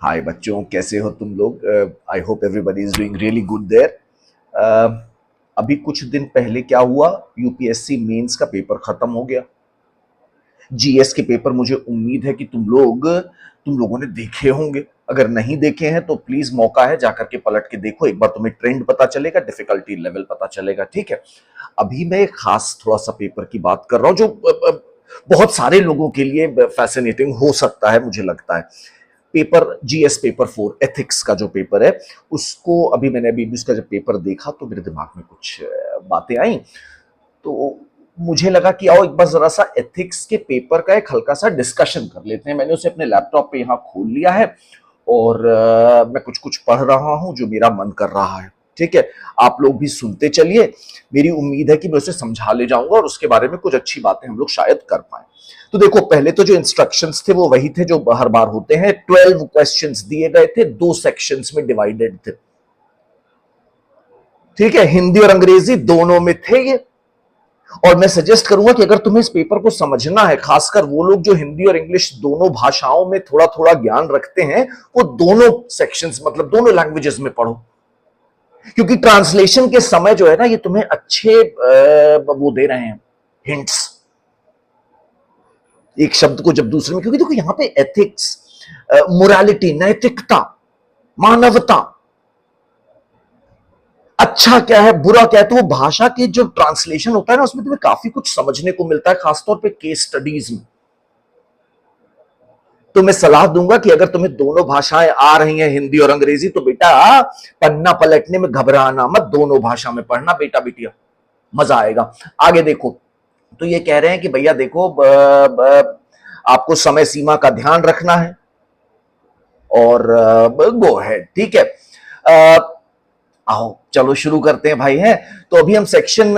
हाय बच्चों, कैसे हो तुम लोग? I hope everybody is doing really good there. अभी कुछ दिन पहले क्या हुआ, यूपीएससी मेंस का पेपर खत्म हो गया। जीएस के पेपर मुझे उम्मीद है कि तुम लोगों ने देखे होंगे। अगर नहीं देखे हैं तो प्लीज मौका है, जाकर के पलट के देखो एक बार, तुम्हें ट्रेंड पता चलेगा, डिफिकल्टी लेवल पता चलेगा। ठीक है, अभी मैं एक खास थोड़ा सा पेपर की बात कर रहा हूं जो बहुत सारे लोगों के लिए फैसिनेटिंग हो सकता है, मुझे लगता है। पेपर जीएस पेपर 4 एथिक्स का जो पेपर है, उसको मैंने अभी उसका जब पेपर देखा तो मेरे दिमाग में कुछ बातें आई। तो मुझे लगा कि आओ एक बार जरा सा एथिक्स के पेपर का एक हल्का सा डिस्कशन कर लेते हैं। मैंने उसे अपने लैपटॉप पे यहाँ खोल लिया है और मैं कुछ कुछ पढ़ रहा हूं जो मेरा मन कर रहा है। ठीक है, आप लोग भी सुनते चलिए। मेरी उम्मीद है कि मैं उसे समझा ले जाऊंगा और उसके बारे में कुछ अच्छी बातें हम लोग शायद कर पाए। तो देखो, पहले तो जो इंस्ट्रक्शंस थे वो वही थे जो हर बार होते हैं। 12 क्वेश्चंस दिए गए थे, 2 सेक्शंस में डिवाइडेड थे। ठीक है, हिंदी और अंग्रेजी दोनों में थे ये। और मैं सजेस्ट करूंगा कि अगर तुम्हें इस पेपर को समझना है, खासकर वो लोग जो हिंदी और इंग्लिश दोनों भाषाओं में थोड़ा थोड़ा ज्ञान रखते हैं, वो दोनों सेक्शंस मतलब दोनों लैंग्वेजेस में पढ़ो। क्योंकि ट्रांसलेशन के समय जो है ना, ये तुम्हें अच्छे वो दे रहे हैं हिंट्स, एक शब्द को जब दूसरे में। क्योंकि देखो यहां पे एथिक्स, मोरालिटी, नैतिकता, मानवता, अच्छा क्या है बुरा क्या है, तो वो भाषा के जो ट्रांसलेशन होता है ना, उसमें तुम्हें काफी कुछ समझने को मिलता है, खासतौर पे केस स्टडीज में। तो मैं सलाह दूंगा कि अगर तुम्हें दोनों भाषाएं आ रही हैं, हिंदी और अंग्रेजी, तो बेटा पन्ना पलटने में घबराना मत, दोनों भाषा में पढ़ना बेटा बिटिया, मजा आएगा। आगे देखो, तो ये कह रहे हैं कि भैया देखो, आपको समय सीमा का ध्यान रखना है और गो है। ठीक है, आओ चलो शुरू करते हैं भाई। है तो अभी हम सेक्शन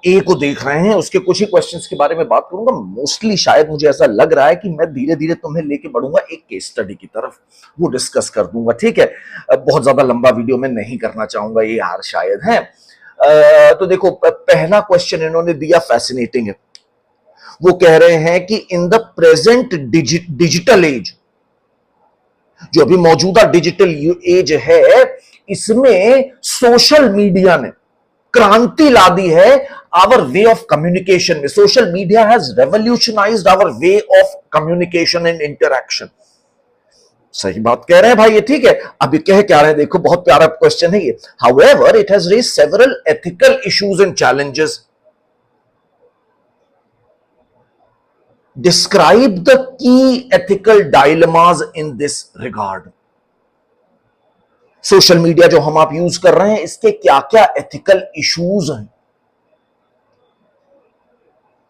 ए को देख रहे हैं, उसके कुछ ही क्वेश्चंस के बारे में बात करूंगा। मोस्टली शायद मुझे ऐसा लग रहा है कि मैं धीरे धीरे तुम्हें लेके बढ़ूंगा एक केस स्टडी की तरफ, वो डिस्कस कर दूंगा। ठीक है, बहुत ज्यादा लंबा वीडियो में नहीं करना चाहूंगा ये यार, शायद है। तो देखो, पहला क्वेश्चन इन्होंने दिया, फैसिनेटिंग है। वो कह रहे हैं कि इन द प्रेजेंट डिजिटल एज, जो अभी मौजूदा डिजिटल एज है, इसमें सोशल मीडिया ने क्रांति ला दी है आवर वे ऑफ कम्युनिकेशन में। Social media has revolutionised our way of communication and interaction. सही बात कह रहे हैं भाई ये। ठीक है, अभी कह क्या रहे हैं देखो, बहुत प्यारा क्वेश्चन है ये। However it has raised several ethical issues and challenges. Describe the key ethical dilemmas in this regard. Social media जो हम आप यूज कर रहे हैं, इसके क्या क्या एथिकल इश्यूज हैं।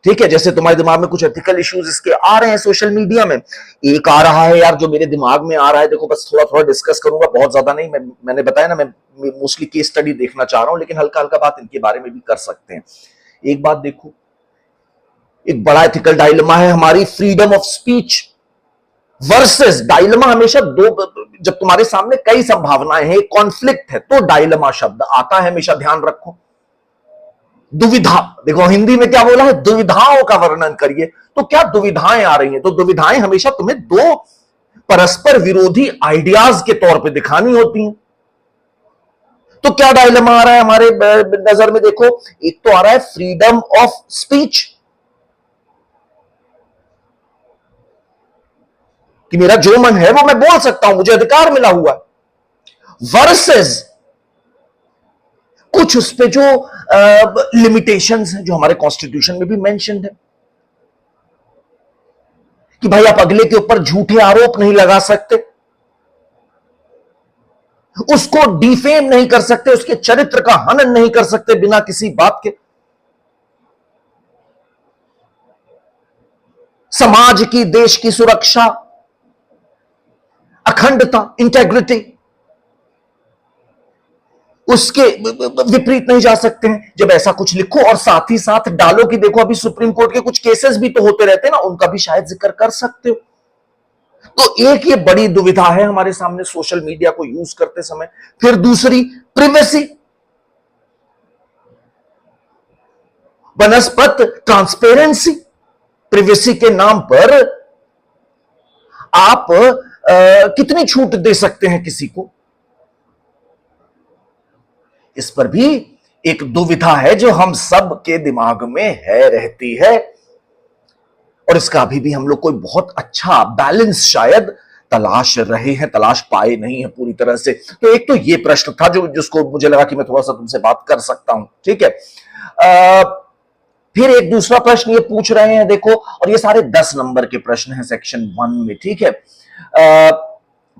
ठीक है, जैसे तुम्हारे दिमाग में कुछ एथिकल इश्यूज इसके आ रहे हैं सोशल मीडिया में। एक आ रहा है यार जो मेरे दिमाग में आ रहा है, देखो बस थोड़ा थोड़ा डिस्कस करूंगा, बहुत ज्यादा नहीं। मैंने बताया ना, मैं मोस्टली केस स्टडी देखना चाह रहा हूं, लेकिन हल्का हल्का बात इनके बारे में भी कर सकते हैं। एक बात देखो, एक बड़ा एथिकल डायलेमा है हमारी freedom of speech versus dilemma. हमेशा दो, जब तुम्हारे सामने कई संभावनाएं हैं, कॉन्फ्लिक्ट है, तो डायलेमा शब्द आता है, हमेशा ध्यान रखो। दुविधा, देखो हिंदी में क्या बोला है, दुविधाओं का वर्णन करिए। तो क्या दुविधाएं आ रही हैं, तो दुविधाएं हमेशा तुम्हें दो परस्पर विरोधी आइडियाज के तौर पे दिखानी होती हैं। तो क्या डायलेमा आ रहा है हमारे नजर में, देखो एक तो आ रहा है फ्रीडम ऑफ स्पीच, कि मेरा जो मन है वो मैं बोल सकता हूं, मुझे अधिकार मिला हुआ है, वर्सेस कुछ उस पे जो लिमिटेशंस हैं, जो हमारे कॉन्स्टिट्यूशन में भी मेंशन्ड है, कि भाई आप अगले के ऊपर झूठे आरोप नहीं लगा सकते, उसको डिफेम नहीं कर सकते, उसके चरित्र का हनन नहीं कर सकते बिना किसी बात के। समाज की, देश की सुरक्षा, अखंडता, इंटेग्रिटी, उसके विपरीत नहीं जा सकते हैं जब ऐसा कुछ लिखो। और साथ ही साथ डालो कि देखो अभी सुप्रीम कोर्ट के कुछ केसेस भी तो होते रहते हैं ना, उनका भी शायद जिक्र कर सकते हो। तो एक ये बड़ी दुविधा है हमारे सामने सोशल मीडिया को यूज करते समय। फिर दूसरी, प्रिवेसी, बनस्पत ट्रांसपेरेंसी। प्रिवेसी के नाम पर आप कितनी छूट दे सकते हैं किसी को? इस पर भी एक दुविधा है जो हम सब के दिमाग में है, रहती है, और इसका अभी भी हम लोग कोई बहुत अच्छा बैलेंस शायद तलाश रहे हैं, तलाश पाए नहीं है पूरी तरह से। तो एक तो ये प्रश्न था जो जिसको मुझे लगा कि मैं थोड़ा सा तुमसे बात कर सकता हूं, ठीक है। फिर एक दूसरा प्रश्न ये पूछ रहे हैं, देखो, और ये सारे 10 नंबर के प्रश्न हैं सेक्शन 1 में, ठीक है।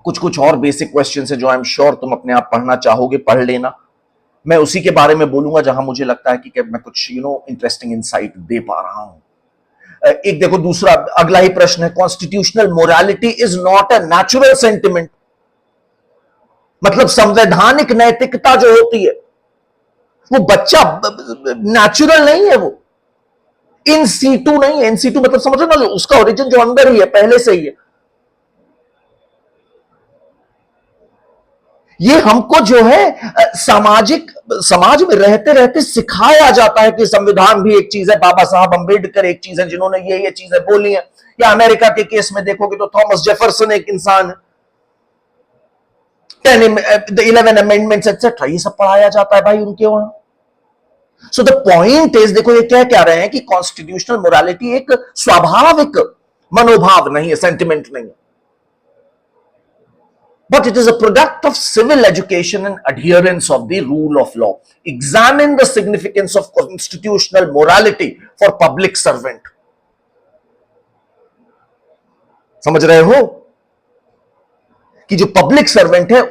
कुछ कुछ और बेसिक क्वेश्चन है जो आई एम श्योर तुम अपने आप पढ़ना चाहोगे, पढ़ लेना। मैं उसी के बारे में बोलूंगा जहां मुझे लगता है कि मैं कुछ इंटरेस्टिंग इंसाइट दे पा रहा हूं। एक देखो दूसरा अगला ही प्रश्न है, constitutional morality is not a natural sentiment. मतलब संवैधानिक नैतिकता जो होती है वो बच्चा नेचुरल नहीं है, वो इन सीटू नहीं है। इन सीटू मतलब समझो ना, उसका ओरिजिन जो अंदर ही है, पहले से ही है। ये हमको जो है सामाजिक समाज में रहते रहते सिखाया जाता है कि संविधान भी एक चीज है, बाबा साहब अंबेडकर एक चीज है जिन्होंने ये चीजें बोली हैं, या अमेरिका के केस में देखोगे तो थॉमस जेफरसन एक इंसान है, 11 अमेंडमेंट्स एक्सेट्रा, ये सब पढ़ाया जाता है भाई उनके वहां। सो द पॉइंट इज, देखो ये क्या रहे हैं कि कॉन्स्टिट्यूशनल मोरालिटी एक स्वाभाविक मनोभाव नहीं है, सेंटिमेंट नहीं है, but it is a product of civil education and adherence of the rule of law. Examine the significance of constitutional morality for public servant. समझ रहे हो कि जो पब्लिक सर्वेंट है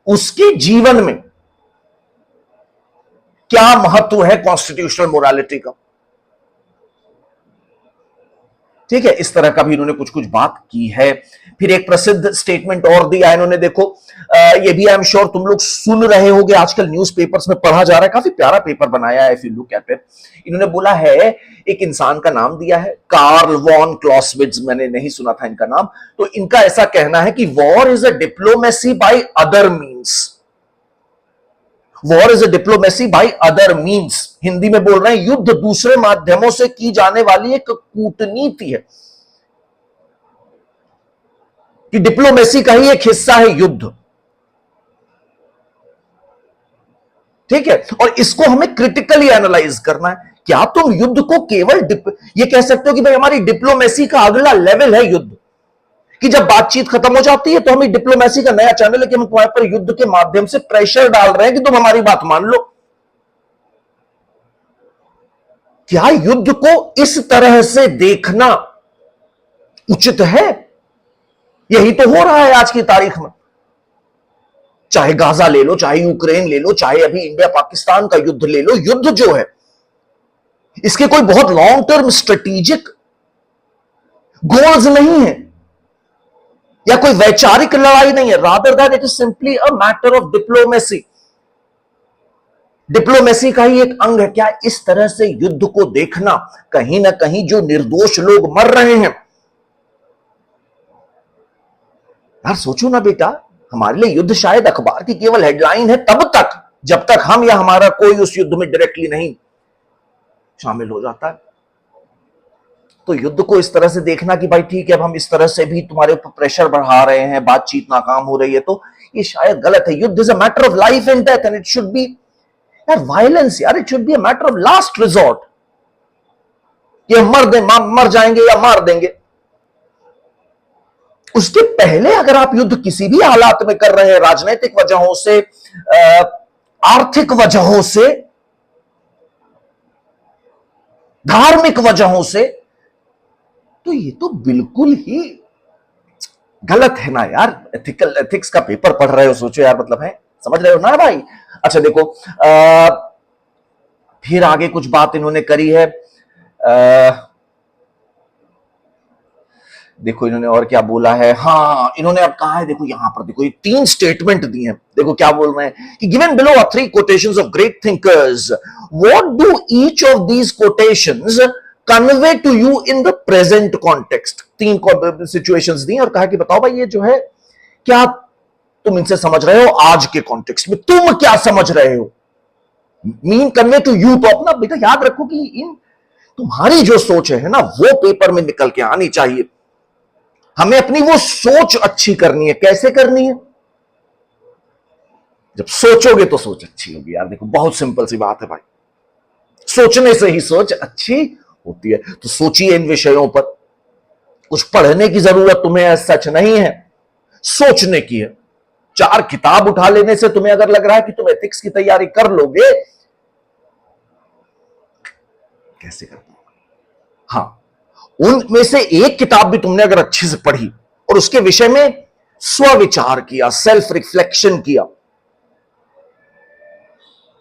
उसके जीवन में क्या महत्व है कॉन्स्टिट्यूशनल मोरालिटी का, ठीक है। इस तरह का भी इन्होंने कुछ कुछ बात की है। फिर एक प्रसिद्ध स्टेटमेंट और दिया है इन्होंने, देखो ये भी आई एम श्योर तुम लोग सुन रहे होंगे, आजकल न्यूज़पेपर्स में पढ़ा जा रहा है, काफी प्यारा पेपर बनाया है if you look at it. इन्होंने बोला है, एक इंसान का नाम दिया है कार्ल वॉन क्लॉसविट्ज, मैंने नहीं सुना था इनका नाम। तो इनका ऐसा कहना है कि war is a diplomacy by other means. War is a diplomacy by other means, Hindi में बोल रहे हैं युद्ध दूसरे माध्यमों से की जाने वाली एक कूटनीति है, कि डिप्लोमेसी का ही एक हिस्सा है युद्ध, ठीक है। और इसको हमें क्रिटिकली एनालाइज करना है। क्या तुम युद्ध को केवल ये कह सकते हो कि भाई हमारी डिप्लोमेसी का अगला लेवल है युद्ध, कि जब बातचीत खत्म हो जाती है तो हमें डिप्लोमेसी का नया चैनल है कि हम तुम्हारे पर युद्ध के माध्यम से प्रेशर डाल रहे हैं कि तुम हमारी बात मान लो। क्या युद्ध को इस तरह से देखना उचित है? यही तो हो रहा है आज की तारीख में, चाहे गाजा ले लो, चाहे यूक्रेन ले लो, चाहे अभी इंडिया पाकिस्तान का युद्ध ले लो। युद्ध जो है इसके कोई बहुत लॉन्ग टर्म स्ट्रेटेजिक गोल्स नहीं है, या कोई वैचारिक लड़ाई नहीं है, rather that it is simply a matter of diplomacy. Diplomacy का ही एक अंग है। क्या इस तरह से युद्ध को देखना, कहीं ना कहीं जो निर्दोष लोग मर रहे हैं, यार सोचो ना बेटा, हमारे लिए युद्ध शायद अखबार की केवल हेडलाइन है तब तक जब तक हम या हमारा कोई उस युद्ध में डायरेक्टली नहीं शामिल हो जाता है। तो युद्ध को इस तरह से देखना कि भाई ठीक है, अब हम इस तरह से भी तुम्हारे ऊपर प्रेशर बढ़ा रहे हैं, बातचीत नाकाम हो रही है, तो ये शायद गलत है। युद्ध is a matter of life and death and it should be, यार वायलेंस, यार it should be a matter of last resort. ये मर जाएंगे या मार देंगे, उसके पहले अगर आप युद्ध किसी भी हालात में कर रहे हैं, राजनीतिक वजहों से, आर्थिक वजहों से, धार्मिक वजहों से, तो ये तो बिल्कुल ही गलत है ना यार। एथिक्स का पेपर पढ़ रहे हो, सोचो यार, मतलब है, समझ रहे हो ना भाई। अच्छा देखो फिर आगे कुछ बात इन्होंने करी है, देखो इन्होंने और क्या बोला है। हाँ, इन्होंने अब कहा है, देखो यहां पर देखो, ये 3 स्टेटमेंट दिए हैं, देखो क्या बोल रहे हैं कि given below are 3 quotations of great thinkers, what do each of these quotations convey to you in the present context. 3 situations दी और कहा कि बताओ भाई ये जो है, क्या तुम इनसे समझ रहे हो आज के कॉन्टेक्स्ट में, तुम क्या समझ रहे हो। मीन कन्वे टू यू, तो अपना बेटा याद रखो कि इन तुम्हारी जो सोच है ना वो पेपर में निकल के आनी चाहिए। हमें अपनी वो सोच अच्छी करनी है। कैसे करनी है? जब सोचोगे तो सोच अच्छी होगी यार। देखो बहुत सिंपल सी बात है भाई, सोचने से ही सोच अच्छी होती है। तो सोचिए इन विषयों पर। कुछ पढ़ने की जरूरत तुम्हें सच नहीं है, सोचने की है। 4 किताब उठा लेने से तुम्हें अगर लग रहा है कि तुम एथिक्स की तैयारी कर लोगे, कैसे कर पाओगे? हाँ, उनमें से एक किताब भी तुमने अगर अच्छे से पढ़ी और उसके विषय में स्वविचार किया, सेल्फ रिफ्लेक्शन किया,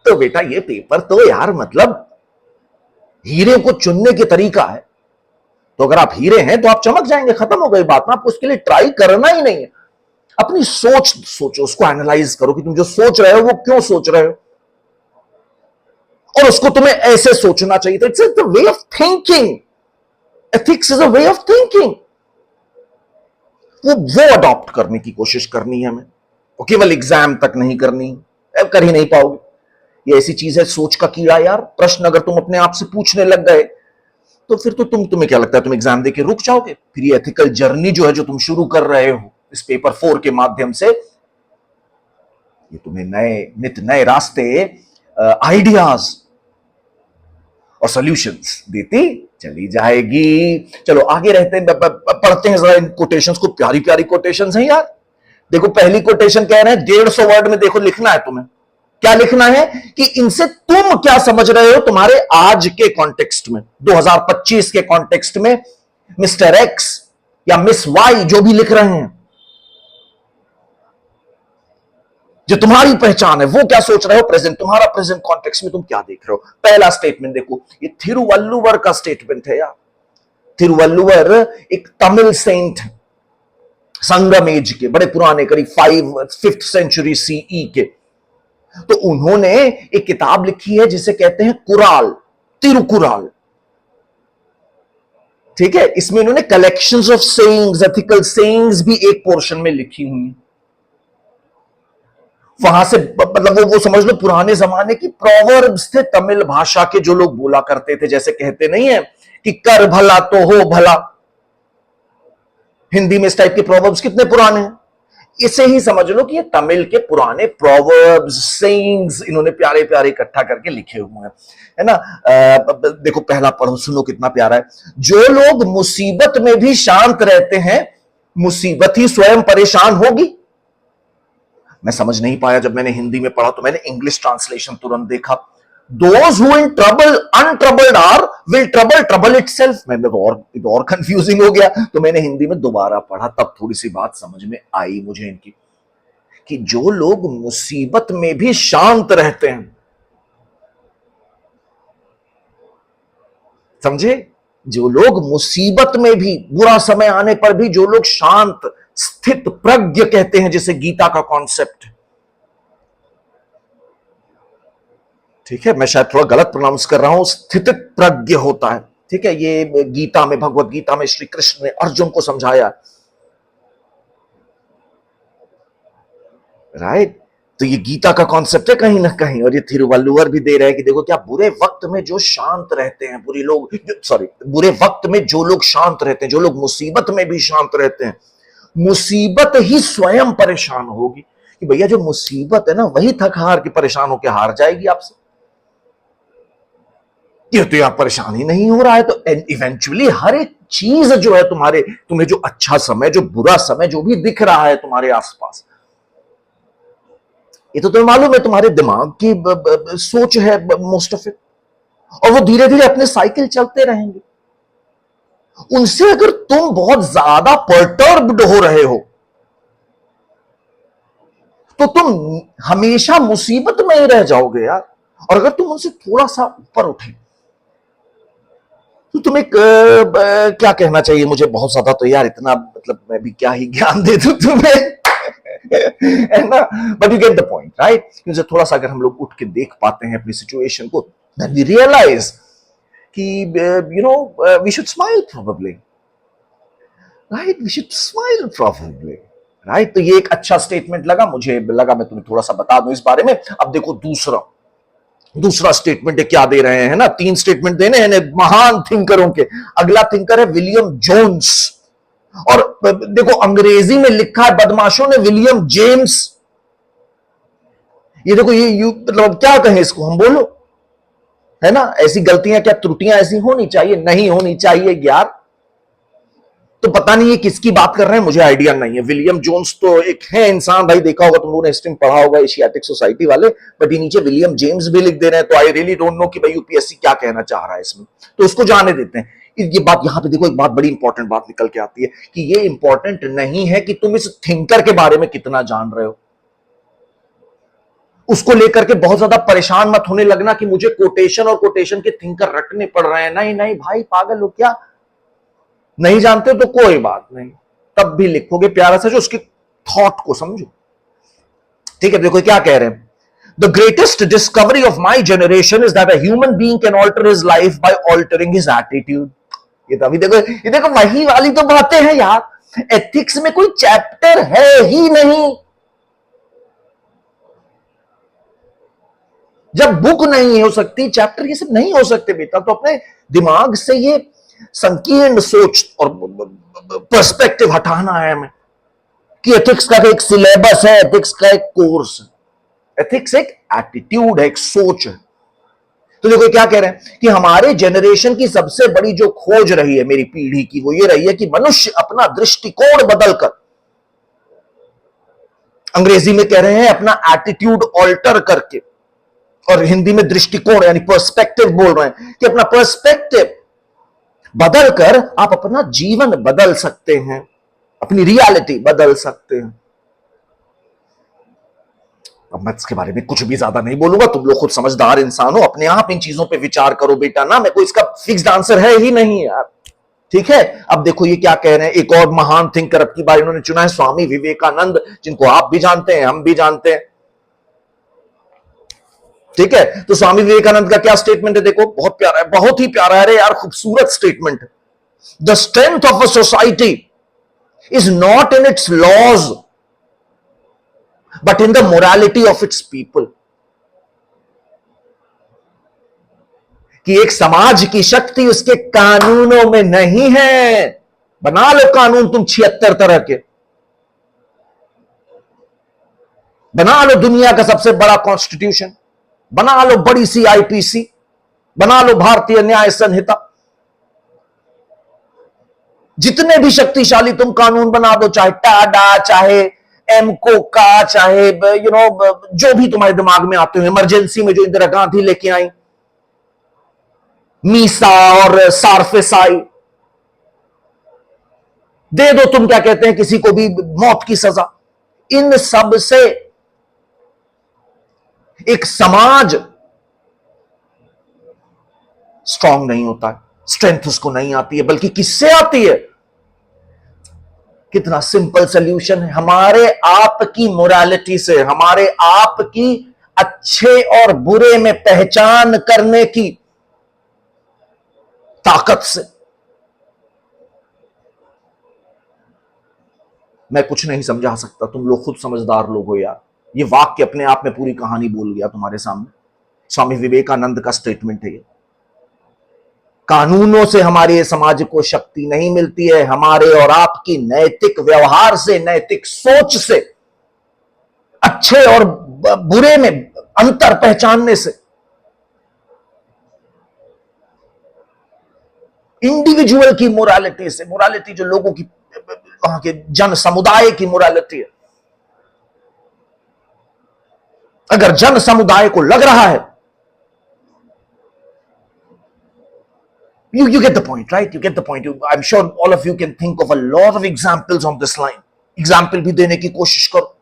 तो बेटा ये पेपर तो यार मतलब हीरे को चुनने की तरीका है। तो अगर आप हीरे हैं तो आप चमक जाएंगे, खत्म हो गई बात। ना आपको उसके लिए ट्राई करना ही नहीं है। अपनी सोच सोचो, उसको एनालाइज करो कि तुम जो सोच रहे हो वो क्यों सोच रहे हो, और उसको तुम्हें ऐसे सोचना चाहिए। तो it's the way of thinking. Ethics is a way of thinking. वो अडॉप्ट करने की कोशिश करनी है हमें, वो केवल एग्जाम तक नहीं करनी, कर ही नहीं पाओगे। ये ऐसी चीज है, सोच का कीड़ा यार। प्रश्न अगर तुम अपने आप से पूछने लग गए तो फिर तो तुम्हें क्या लगता है, तुम एग्जाम देके रुक जाओगे? फिर ये एथिकल जर्नी जो है, जो तुम शुरू कर रहे हो इस पेपर 4 के माध्यम से, ये तुम्हें नित नए रास्ते, आइडियाज और सॉल्यूशंस देती चली जाएगी। चलो आगे रहते हैं, पढ़ते हैं जरा इन कोटेशंस को। प्यारी प्यारी कोटेशंस हैं यार। देखो पहली कोटेशन कह रहे हैं 150 वर्ड में देखो लिखना है तुम्हें। क्या लिखना है कि इनसे तुम क्या समझ रहे हो तुम्हारे आज के कॉन्टेक्स्ट में, 2025 के कॉन्टेक्स्ट में। मिस्टर एक्स या मिस वाई जो भी लिख रहे हैं, जो तुम्हारी पहचान है, वो क्या सोच रहे हो प्रेजेंट, तुम्हारा प्रेजेंट कॉन्टेक्स्ट में तुम क्या देख रहे हो। पहला स्टेटमेंट देखो, ये थिरुवल्लुवर का स्टेटमेंट है यार। थिरुवल्लुवर एक तमिल सेंट है, संगम एज के, बड़े पुराने, करीब 5th सेंचुरी सीई के। तो उन्होंने एक किताब लिखी है जिसे कहते हैं कुराल, तिरुकुराल। ठीक है, इसमें इन्होंने collections of sayings, ethical sayings भी एक पोर्शन में लिखी हुई है। वहां से मतलब वो समझ लो पुराने जमाने की प्रोवर्ब्स थे तमिल भाषा के, जो लोग बोला करते थे। जैसे कहते नहीं है कि कर भला तो हो भला, हिंदी में इस टाइप के प्रोवर्ब्स कितने पुराने हैं। इसे ही समझ लो कि ये तमिल के पुराने प्रोवर्ब्स, सेइंग्स इन्होंने प्यारे प्यारे इकट्ठा करके लिखे हुए हैं, है ना। देखो पहला पढ़ो, सुनो कितना प्यारा है। जो लोग मुसीबत में भी शांत रहते हैं, मुसीबत ही स्वयं परेशान होगी। मैं समझ नहीं पाया जब मैंने हिंदी में पढ़ा, तो मैंने इंग्लिश ट्रांसलेशन तुरंत देखा। Those who in trouble untroubled are will trouble itself। मैं और कंफ्यूजिंग हो गया, तो मैंने हिंदी में दोबारा पढ़ा, तब थोड़ी सी बात समझ में आई मुझे इनकी, कि जो लोग मुसीबत में भी शांत रहते हैं, समझे, जो लोग मुसीबत में भी, बुरा समय आने पर भी जो लोग शांत, स्थित प्रज्ञ कहते हैं जिसे गीता का कॉन्सेप्ट, ठीक है, मैं शायद थोड़ा गलत प्रोनाउंस कर रहा हूं, स्थित प्रज्ञ होता है। ठीक है, ये गीता में, भगवत गीता में श्री कृष्ण ने अर्जुन को समझाया, राइट। तो ये गीता का कॉन्सेप्ट है कहीं ना कहीं, और ये थिरुवल्लुवर भी दे रहे हैं कि देखो क्या, बुरे वक्त में जो शांत रहते हैं, बुरे वक्त में जो लोग शांत रहते हैं, जो लोग मुसीबत में भी शांत रहते हैं, मुसीबत ही स्वयं परेशान होगी। कि भैया जो मुसीबत है ना, वही थक हार के परेशान होकर हार जाएगी आपसे। ये तो यार परेशान ही नहीं हो रहा है, तो इवेंचुअली हर एक चीज जो है तुम्हें जो अच्छा समय, जो बुरा समय, जो भी दिख रहा है तुम्हारे आसपास, ये तो तुम्हें मालूम है तुम्हारे दिमाग की सोच है मोस्ट ऑफ इट, और वो धीरे धीरे अपने साइकिल चलते रहेंगे। उनसे अगर तुम बहुत ज्यादा परटर्ब्ड हो रहे हो, तो तुम हमेशा मुसीबत में ही रह जाओगे यार। और अगर तुम उनसे थोड़ा सा ऊपर उठे, तो तुम्हें क्या कहना चाहिए मुझे, बहुत ज्यादा तो यार इतना, मतलब मैं भी क्या ही ज्ञान दे दूं तुम्हें, है ना। But you get the point, right. क्योंकि थोड़ा सा अगर हम लोग उठ के देख पाते हैं अपनी सिचुएशन को, then we realize कि we should smile probably, right, we should smile probably, right। तो ये एक अच्छा स्टेटमेंट लगा मुझे, लगा मैं तुम्हें थोड़ा सा बता दूं इस बारे में। अब देखो दूसरा स्टेटमेंट क्या दे रहे हैं ना, 3 स्टेटमेंट देने हैं महान थिंकरों के। अगला थिंकर है विलियम जोन्स। और देखो अंग्रेजी में लिखा है बदमाशों ने विलियम जेम्स, ये देखो ये मतलब क्या कहें इसको हम, बोलो, है ना? ऐसी गलतियां, क्या त्रुटियां ऐसी होनी चाहिए? नहीं होनी चाहिए यार। तो पता नहीं ये किसकी बात कर रहे हैं, मुझे आइडिया नहीं है। विलियम जोन्स तो एक है इंसान भाई, देखा होगा तुम लोगों ने, हिस्ट्री में पढ़ा होगा, एशियाटिक सोसाइटी वाले, बट ये नीचे विलियम जेम्स भी लिख दे रहे हैं, तो आई रियली डोंट नो कि भाई यूपीएससी क्या कहना चाह रहा है इसमें, तो उसको जाने देते हैं। ये बात यहां पे देखो, एक बात बड़ी इंपॉर्टेंट बात निकल के आती है कि ये इंपॉर्टेंट नहीं है कि तुम इस थिंकर के बारे में कितना जान रहे हो, उसको लेकर के बहुत ज्यादा परेशान मत होने लगना कि मुझे कोटेशन और कोटेशन के थिंकर रटने पड़ रहे हैं। नहीं नहीं भाई, पागल हो क्या? नहीं जानते हो तो कोई बात नहीं, तब भी लिखोगे प्यारा सा, जो उसकी थॉट को समझो। ठीक है, देखो क्या कह रहे हैं, the greatest discovery of my generation is that a human being can alter his life by altering his attitude. ये तो अभी देखो, ये देखो वही वाली तो बातें हैं यार, एथिक्स में कोई चैप्टर है ही नहीं। जब बुक नहीं हो सकती, चैप्टर ये सब नहीं हो सकते बेटा, तो अपने दिमाग से ये संकीर्ण सोच और पर्सपेक्टिव हटाना है हमें कि एथिक्स का एक सिलेबस है, एथिक्स का एक कोर्स है। एथिक्स एक एटीट्यूड है, एक सोच है। तो देखो क्या कह रहे हैं कि हमारे जनरेशन की सबसे बड़ी जो खोज रही है मेरी पीढ़ी की, वो ये रही है कि मनुष्य अपना दृष्टिकोण बदलकर, अंग्रेजी में कह रहे हैं अपना एटीट्यूड ऑल्टर करके, और हिंदी में दृष्टिकोण यानी पर्सपेक्टिव बोल रहे हैं, कि अपना पर्सपेक्टिव बदलकर आप अपना जीवन बदल सकते हैं, अपनी रियलिटी बदल सकते हैं। अब मैं इसके बारे में कुछ भी ज्यादा नहीं बोलूंगा, तुम लोग खुद समझदार इंसान हो, अपने आप इन चीजों पे विचार करो बेटा ना, मेरे को इसका फिक्स्ड आंसर है ही नहीं यार। ठीक है, अब देखो ये क्या कह रहे हैं, एक और महान थिंकर अब की बार इन्होंने चुना है, स्वामी विवेकानंद, जिनको आप भी जानते हैं, हम भी जानते हैं। ठीक है, तो स्वामी विवेकानंद का क्या स्टेटमेंट है, देखो बहुत प्यारा है, बहुत ही प्यारा है यार, खूबसूरत स्टेटमेंट है। The strength of a society is not in its laws but in the morality of its people. कि एक समाज की शक्ति उसके कानूनों में नहीं है। बना लो कानून तुम 76 तरह के, बना लो दुनिया का सबसे बड़ा कॉन्स्टिट्यूशन, बना लो बड़ी सी आईपीसी, बना लो भारतीय न्याय संहिता, जितने भी शक्तिशाली तुम कानून बना दो, चाहे टाडा, चाहे एमको का, चाहे जो भी तुम्हारे दिमाग में आते हो, इमरजेंसी में जो इंदिरा गांधी लेके आई, मीसा और सार्फेसाई, दे दो तुम क्या कहते हैं किसी को भी मौत की सजा। इन सब से एक समाज स्ट्रांग नहीं होता है, स्ट्रेंथ उसको नहीं आती है, बल्कि किससे आती है? कितना सिंपल सॉल्यूशन है, हमारे आप की मोरालिटी से, हमारे आप की अच्छे और बुरे में पहचान करने की ताकत से। मैं कुछ नहीं समझा सकता, तुम लोग खुद समझदार लोग हो यार। ये वाक्य अपने आप में पूरी कहानी बोल गया तुम्हारे सामने, स्वामी विवेकानंद का स्टेटमेंट है ये। कानूनों से हमारे समाज को शक्ति नहीं मिलती है, हमारे और आपकी नैतिक व्यवहार से, नैतिक सोच से, अच्छे और बुरे में अंतर पहचानने से, इंडिविजुअल की मोरालिटी से, मोरालिटी जो लोगों की, वहां के जन समुदाय की मोरालिटी है। अगर जन समुदाय को लग रहा है, you get the point, right? You get the point. I'm sure all of you can think of a lot of examples on this line. Example भी देने की कोशिश करो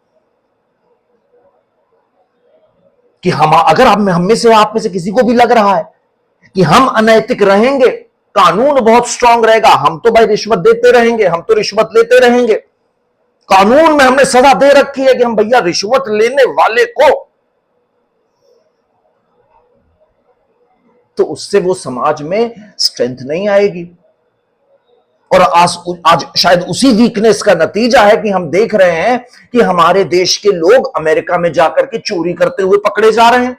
कि हम, अगर आप में से किसी को भी लग रहा है कि हम अनैतिक रहेंगे, कानून बहुत स्ट्रांग रहेगा, हम तो भाई रिश्वत देते रहेंगे, हम तो रिश्वत लेते रहेंगे, कानून में हमने सजा दे रखी है कि हम भैया रिश्वत लेने वाले को, तो उससे वो समाज में स्ट्रेंथ नहीं आएगी। और आज शायद उसी वीकनेस का नतीजा है कि हम देख रहे हैं कि हमारे देश के लोग अमेरिका में जाकर के चोरी करते हुए पकड़े जा रहे हैं।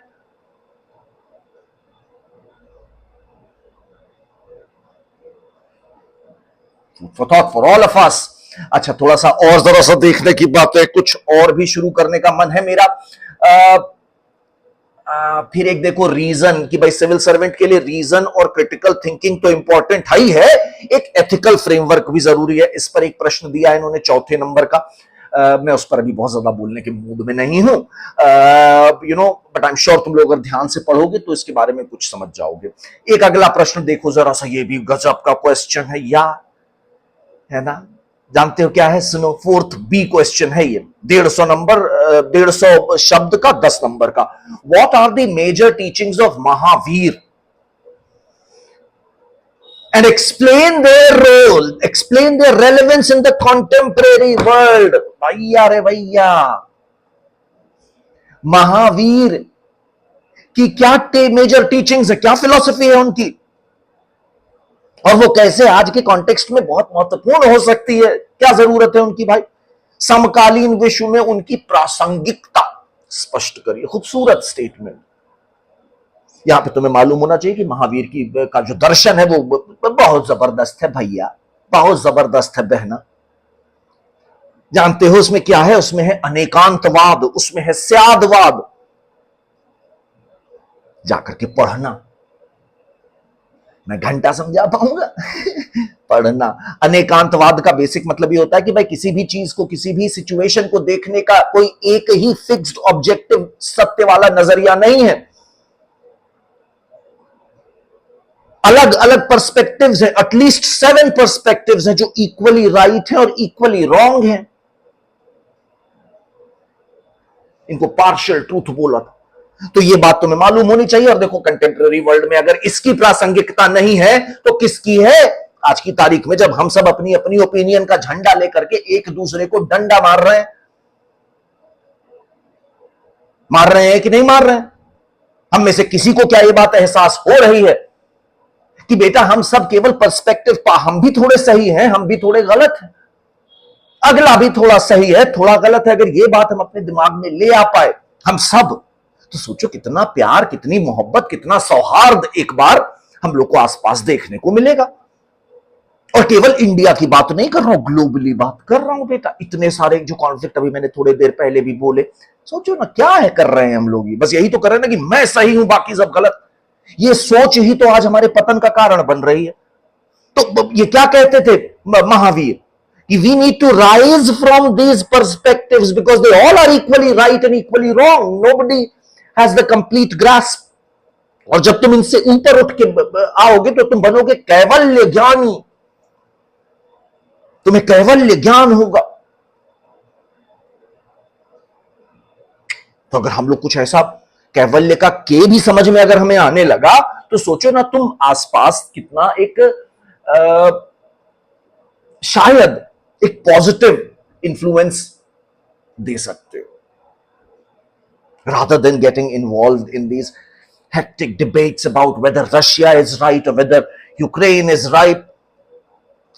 For thought for all of us. अच्छा, थोड़ा सा और जरा सा देखने की बात है, कुछ और भी शुरू करने का मन है मेरा। फिर एक देखो रीजन कि भाई सिविल सर्वेंट के लिए रीजन और क्रिटिकल थिंकिंग तो इंपॉर्टेंट ही है, एक एथिकल फ्रेमवर्क भी जरूरी है। इस पर एक प्रश्न दिया है इन्होंने 4थे नंबर का। मैं उस पर अभी बहुत ज्यादा बोलने के मूड में नहीं हूं, बट आई एम श्योर तुम लोग अगर ध्यान से पढ़ोगे तो इसके बारे में कुछ समझ जाओगे। एक अगला प्रश्न देखो जरा सा, ये भी गजब का क्वेश्चन है यार, है ना? जानते हो क्या है? सुनो, 4th बी क्वेश्चन है ये, 150 नंबर, 150 शब्द का 10 नंबर का। What are the major teachings of Mahavir and explain their role, explain their relevance in the contemporary world। भैया रे भैया, महावीर की क्या मेजर टीचिंग्स है, क्या फिलॉसफी है उनकी, और वो कैसे आज के कॉन्टेक्स्ट में बहुत महत्वपूर्ण हो सकती है, क्या जरूरत है उनकी भाई, समकालीन विश्व में उनकी प्रासंगिकता स्पष्ट करिए। खूबसूरत स्टेटमेंट। यहां पे तुम्हें मालूम होना चाहिए कि महावीर की का जो दर्शन है वो बहुत जबरदस्त है भैया, बहुत जबरदस्त है बहना। जानते हो उसमें क्या है? उसमें है अनेकांतवाद, उसमें है स्यादवाद। जाकर के पढ़ना, मैं घंटा समझा पाऊंगा। पढ़ना। अनेकांतवाद का बेसिक मतलब ये होता है कि भाई किसी भी चीज को, किसी भी सिचुएशन को देखने का कोई एक ही फिक्स्ड ऑब्जेक्टिव सत्य वाला नजरिया नहीं है, अलग अलग पर्सपेक्टिव्स हैं, एटलीस्ट 7 पर्सपेक्टिव्स हैं जो इक्वली राइट हैं और इक्वली रॉन्ग हैं। इनको पार्शियल ट्रूथ बोला था। तो ये बात तुम्हें मालूम होनी चाहिए। और देखो कंटेम्प्रेरी वर्ल्ड में अगर इसकी प्रासंगिकता नहीं है तो किसकी है? आज की तारीख में जब हम सब अपनी अपनी ओपिनियन का झंडा लेकर के एक दूसरे को डंडा मार रहे हैं, कि नहीं मार रहे हैं? हम में से किसी को क्या ये बात एहसास हो रही है कि बेटा हम सब केवल पर्सपेक्टिव हम भी थोड़े सही हैं, हम भी थोड़े गलत हैं, अगला भी थोड़ा सही है, थोड़ा गलत है। अगर ये बात हम अपने दिमाग में ले आ पाए हम सब, तो सोचो कितना प्यार, कितनी मोहब्बत, कितना सौहार्द एक बार हम लोग को आसपास देखने को मिलेगा। और केवल इंडिया की बात नहीं कर रहा हूं, ग्लोबली बात कर रहा हूं बेटा। इतने सारे जो कॉन्फ्लिक्ट अभी मैंने थोड़ी देर पहले भी बोले, सोचो ना क्या है कर रहे हैं हम लोग, बस यही तो कर रहे हैं ना कि मैं सही हूं बाकी सब गलत। ये सोच ही तो आज हमारे पतन का कारण बन रही है। तो ये क्या कहते थे महावीर कि we need to rise from these perspectives because they all are equally right and equally wrong, nobody has the complete grasp। और जब तुम इनसे ऊपर उठ के आओगे तो तुम बनोगे कैवल्य ज्ञानी, तुम्हें कैवल्य ज्ञान होगा। तो अगर हम लोग कुछ ऐसा कैवल्य का के भी समझ में अगर हमें आने लगा तो सोचो ना तुम आसपास कितना एक शायद एक पॉजिटिव इन्फ्लुएंस दे सकते हो, rather than getting involved in these hectic debates about whether Russia is right or whether Ukraine is right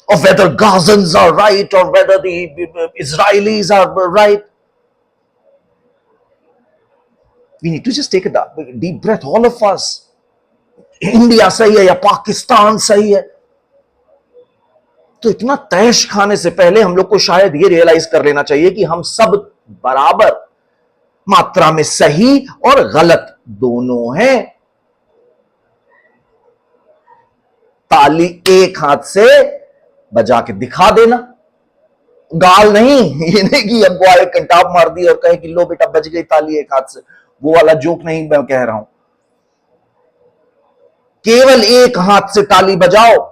or whether Gazans are right or whether the Israelis are right। We need to just take a deep breath, all of us। India सही है या पाकिस्तान सही है? तो इतना तैश खाने से पहले हम लोग को शायद ये रियलाइज कर लेना चाहिए कि हम सब बराबर मात्रा में सही और गलत दोनों हैं। ताली एक हाथ से बजा के दिखा देना, गाल नहीं। ये नहीं कि अब वो एक कंटाप मार दी और कहे कि लो बेटा बज गई ताली एक हाथ से, वो वाला जोक नहीं मैं कह रहा हूं। केवल एक हाथ से ताली बजाओ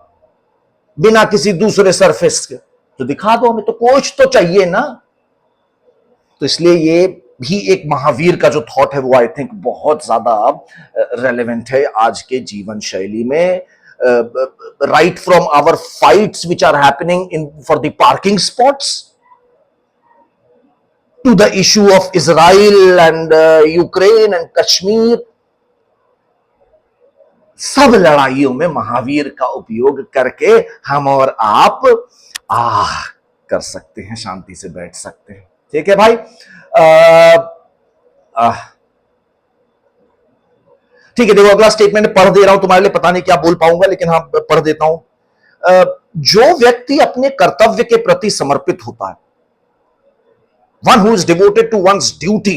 बिना किसी दूसरे सरफेस के, तो दिखा दो हमें, तो कोच तो चाहिए ना। तो इसलिए ये भी एक महावीर का जो थॉट है वो आई थिंक बहुत ज्यादा रेलेवेंट है आज के जीवन शैली में। Right from our fights which are happening in for the parking spots to the issue of Israel and Ukraine and Kashmir, सब लड़ाइयों में महावीर का उपयोग करके हम और आप कर सकते हैं, शांति से बैठ सकते हैं। ठीक है भाई? ठीक है, देखो अगला स्टेटमेंट पढ़ दे रहा हूं तुम्हारे लिए, पता नहीं क्या बोल पाऊंगा लेकिन हाँ पढ़ देता हूं। जो व्यक्ति अपने कर्तव्य के प्रति समर्पित होता है, one who is devoted to one's duty,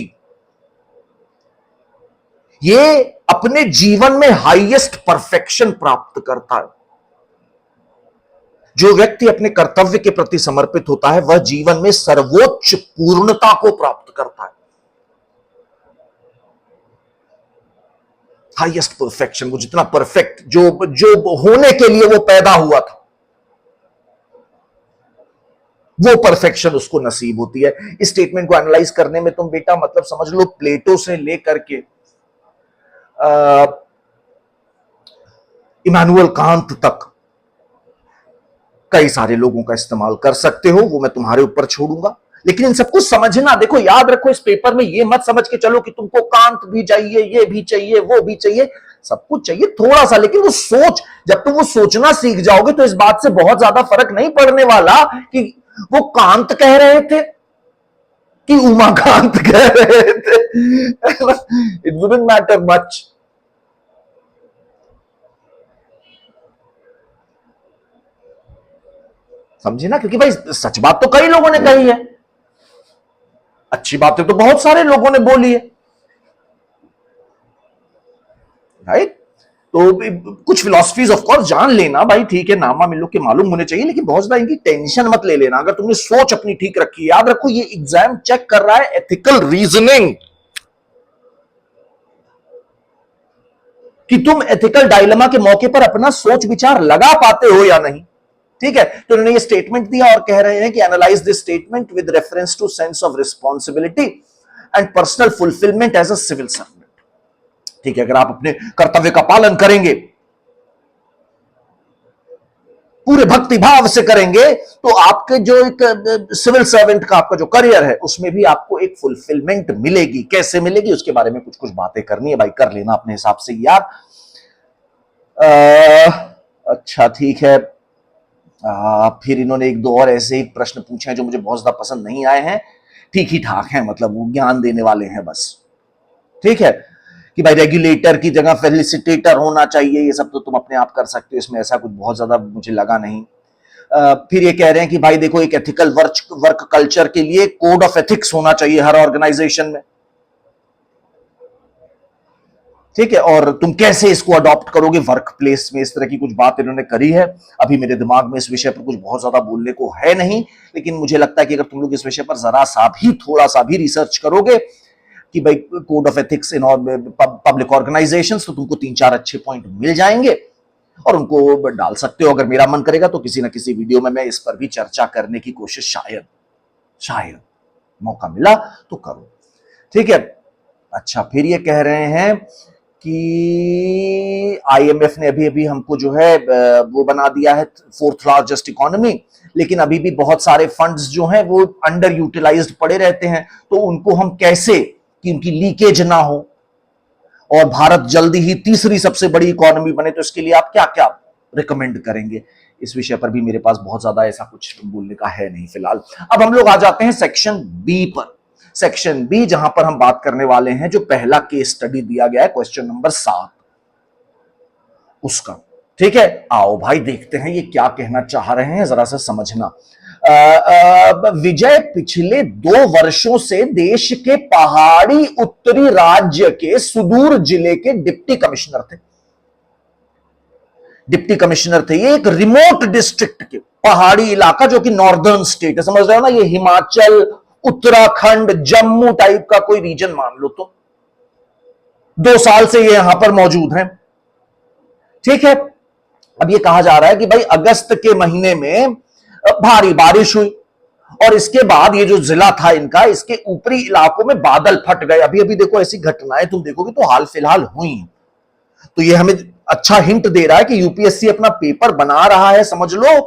ये अपने जीवन में हाईएस्ट परफेक्शन प्राप्त करता है। जो व्यक्ति अपने कर्तव्य के प्रति समर्पित होता है वह जीवन में सर्वोच्च पूर्णता को प्राप्त करता है। हाईएस्ट परफेक्शन, वो जितना परफेक्ट जो होने के लिए वो पैदा हुआ था, वो परफेक्शन उसको नसीब होती है। इस स्टेटमेंट को एनालाइज करने में तुम बेटा मतलब समझ लो प्लेटो से लेकर के इमानुएल कांत तक कई सारे लोगों का इस्तेमाल कर सकते हो, वो मैं तुम्हारे ऊपर छोड़ूंगा। लेकिन इन सबको समझना, देखो याद रखो इस पेपर में ये मत समझ के चलो कि तुमको कांत भी चाहिए, ये भी चाहिए, वो भी चाहिए, सब कुछ चाहिए थोड़ा सा, लेकिन वो सोच, जब तुम वो सोचना सीख जाओगे तो इस बात से बहुत ज्यादा फर्क नहीं पड़ने वाला कि वो कांत कह रहे थे कि उमाकांत कह रहे थे। It wouldn't matter much. समझे ना, क्योंकि भाई सच बात तो कई लोगों ने कही है, अच्छी बातें तो बहुत सारे लोगों ने बोली है, राइट? तो कुछ फिलॉसफीज ऑफ कोर्स जान लेना भाई, ठीक है, नामा मिलो के मालूम होने चाहिए, लेकिन बहुत ज्यादा इनकी टेंशन मत ले लेना। अगर तुमने सोच अपनी ठीक रखी, याद रखो ये एग्जाम चेक कर रहा है एथिकल रीजनिंग, कि तुम एथिकल डायलेमा के मौके पर अपना सोच विचार लगा पाते हो या नहीं। ठीक है, तो उन्होंने ये स्टेटमेंट दिया और कह रहे हैं कि analyse this statement with reference to sense of responsibility and personal fulfilment as a civil servant. ठीक है, अगर आप अपने कर्तव्य का पालन करेंगे, पूरे भक्ति भाव से करेंगे, तो आपके जो एक सिविल सर्वेंट का आपका जो करियर है उसमें भी आपको एक फुलफिलमेंट मिलेगी। कैसे मिलेगी उसके बारे में कुछ कुछ बातें करनी है भाई, कर लेना अपने हिसाब से यार। अच्छा ठीक है। फिर इन्होंने एक दो और ऐसे ही प्रश्न पूछे हैं जो मुझे बहुत ज्यादा पसंद नहीं आए हैं, ठीक ही ठाक हैं, मतलब वो ज्ञान देने वाले हैं बस। ठीक है, कि भाई रेगुलेटर की जगह फेलिसिटेटर होना चाहिए, ये सब तो तुम अपने आप कर सकते हो, इसमें ऐसा कुछ बहुत ज्यादा मुझे लगा नहीं। फिर ये कह रहे हैं कि भाई देखो एक एथिकल वर्क कल्चर के लिए कोड ऑफ एथिक्स होना चाहिए हर ऑर्गेनाइजेशन में। ठीक है, और तुम कैसे इसको अडॉप्ट करोगे वर्क प्लेस में, इस तरह की कुछ बात इन्होंने करी है। अभी मेरे दिमाग में इस विषय पर कुछ बहुत ज्यादा बोलने को है नहीं, लेकिन मुझे लगता है कि अगर तुम लोग इस विषय पर जरा सा भी थोड़ा सा भी रिसर्च करोगे कि भाई code of ethics in public organisations, तो तुमको 3-4 अच्छे पॉइंट मिल जाएंगे और उनको डाल सकते हो। अगर मेरा मन करेगा तो किसी ना किसी वीडियो में मैं इस पर भी चर्चा करने की कोशिश शायद मौका मिला तो करो। ठीक है, अच्छा फिर ये कह रहे हैं कि आईएमएफ ने अभी अभी हमको जो है वो बना दिया है 4th लार्जेस्ट इकोनॉमी, लेकिन अभी भी बहुत सारे फंड्स जो हैं वो अंडर यूटिलाइज्ड पड़े रहते हैं, तो उनको हम कैसे कि उनकी लीकेज ना हो और भारत जल्दी ही तीसरी सबसे बड़ी इकोनॉमी बने, तो इसके लिए आप क्या क्या रिकमेंड करेंगे? इस विषय पर भी मेरे पास बहुत ज्यादा ऐसा कुछ बोलने का है नहीं फिलहाल। अब हम लोग आ जाते हैं सेक्शन बी पर। सेक्शन बी, जहां पर हम बात करने वाले हैं जो पहला केस स्टडी दिया गया है क्वेश्चन नंबर 7 उसका। ठीक है, आओ भाई देखते हैं ये क्या कहना चाह रहे हैं, जरा सा समझना। विजय पिछले 2 वर्षों से देश के पहाड़ी उत्तरी राज्य के सुदूर जिले के डिप्टी कमिश्नर थे। डिप्टी कमिश्नर थे, ये एक रिमोट डिस्ट्रिक्ट के पहाड़ी इलाका जो कि नॉर्दर्न स्टेट है, समझ रहे हो ना, ये हिमाचल, उत्तराखंड, जम्मू टाइप का कोई रीजन मान लो। तो 2 साल से ये यहां पर मौजूद हैं। ठीक है, अब ये कहा जा रहा है कि भाई अगस्त के महीने में भारी बारिश हुई और इसके बाद ये जो जिला था इनका, इसके ऊपरी इलाकों में बादल फट गए। अभी अभी देखो ऐसी घटनाएं तुम देखोगे तो हाल फिलहाल हुई हैं, तो ये हमें अच्छा हिंट दे रहा है कि यूपीएससी अपना पेपर बना रहा है, समझ लो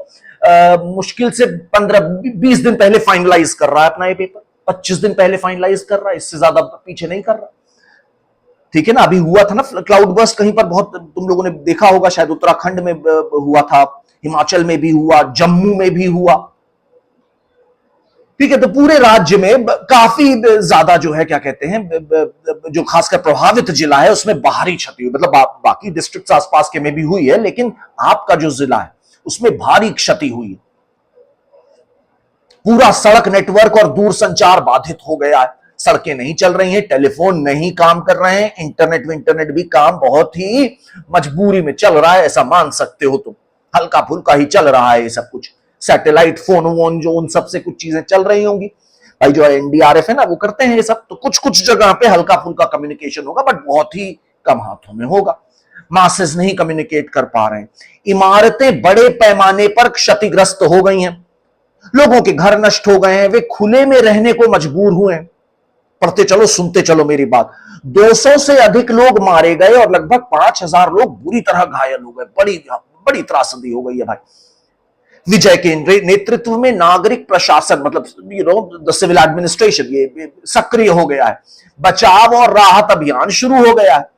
मुश्किल से 15-20 दिन पहले फाइनलाइज कर रहा है अपना ये पेपर, 25 दिन पहले फाइनलाइज कर रहा है, इससे ज्यादा पीछे नहीं कर रहा। ठीक है ना, अभी हुआ था ना क्लाउड बर्स्ट, कहीं पर बहुत तुम लोगों ने देखा होगा, शायद उत्तराखंड में हुआ था, हिमाचल में भी हुआ, जम्मू में भी हुआ। ठीक है, तो पूरे राज्य में काफी ज्यादा जो है क्या कहते हैं, जो खासकर प्रभावित जिला है उसमें बाहरी क्षति हुई, मतलब बाकी डिस्ट्रिक्ट आसपास के में भी हुई है, लेकिन आपका जो जिला है उसमें भारी क्षति हुई। पूरा सड़क नेटवर्क और दूरसंचार बाधित हो गया है, सड़कें नहीं चल रही हैं, टेलीफोन नहीं काम कर रहे हैं, इंटरनेट भी काम बहुत ही मजबूरी में चल रहा है, ऐसा मान सकते हो तुम। हल्का फुल्का ही चल रहा है ये सब कुछ, सैटेलाइट फोन वोन जो उन सब से कुछ चीजें चल रही होंगी भाई, जो एनडीआरएफ है ना वो करते हैं ये सब, तो कुछ कुछ जगह पे हल्का फुल्का कम्युनिकेशन होगा, बट बहुत ही कम हाथों में होगा। मासेस नहीं कम्युनिकेट कर पा रहे हैं, इमारतें बड़े पैमाने पर क्षतिग्रस्त हो गई हैं, लोगों के घर नष्ट हो गए हैं, वे खुले में रहने को मजबूर हुए हैं। पढ़ते चलो, सुनते चलो मेरी बात। 200 से अधिक लोग मारे गए और लगभग 5000 लोग बुरी तरह घायल हो गए। बड़ी बड़ी त्रासदी हो गई है भाई। विजय के नेतृत्व में नागरिक प्रशासन, मतलब द सिविल एडमिनिस्ट्रेशन, ये सक्रिय हो गया है। बचाव और राहत अभियान शुरू हो गया है।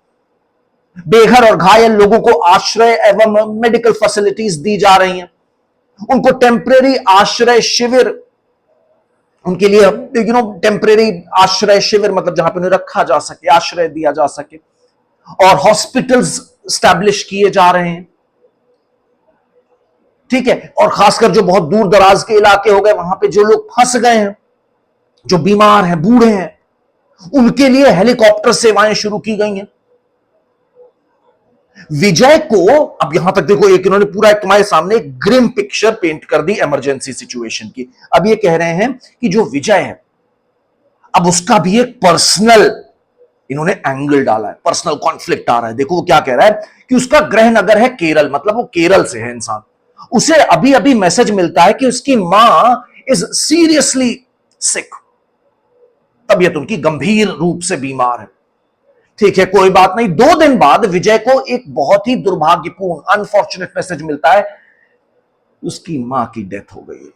बेघर और घायल लोगों को आश्रय एवं मेडिकल फैसिलिटीज दी जा रही हैं। उनको टेम्परेरी आश्रय शिविर, उनके लिए टेम्परेरी आश्रय शिविर, मतलब जहां पर उन्हें रखा जा सके, आश्रय दिया जा सके, और हॉस्पिटल्स स्टैब्लिश किए जा रहे हैं। ठीक है, और खासकर जो बहुत दूर दराज के इलाके हो गए, वहां पे जो लोग फंस गए हैं, जो बीमार हैं, बूढ़े हैं, उनके लिए हेलीकॉप्टर सेवाएं शुरू की गई हैं। विजय को, अब यहां तक देखो, एक इन्होंने पूरा तुम्हारे सामने एक ग्रिम पिक्चर पेंट कर दी इमरजेंसी सिचुएशन की। अब ये कह रहे हैं कि जो विजय है, अब उसका भी एक पर्सनल इन्होंने एंगल डाला है, पर्सनल कॉन्फ्लिक्ट आ रहा है। देखो वो क्या कह रहा है कि उसका गृह नगर है केरल, मतलब वो केरल से है इंसान। उसे अभी अभी मैसेज मिलता है कि उसकी मां इज सीरियसली सिक, तबीयत उनकी गंभीर रूप से बीमार है। ठीक है, कोई बात नहीं। 2 दिन बाद विजय को एक बहुत ही दुर्भाग्यपूर्ण, अनफॉर्चुनेट मैसेज मिलता है, उसकी मां की डेथ हो गई है।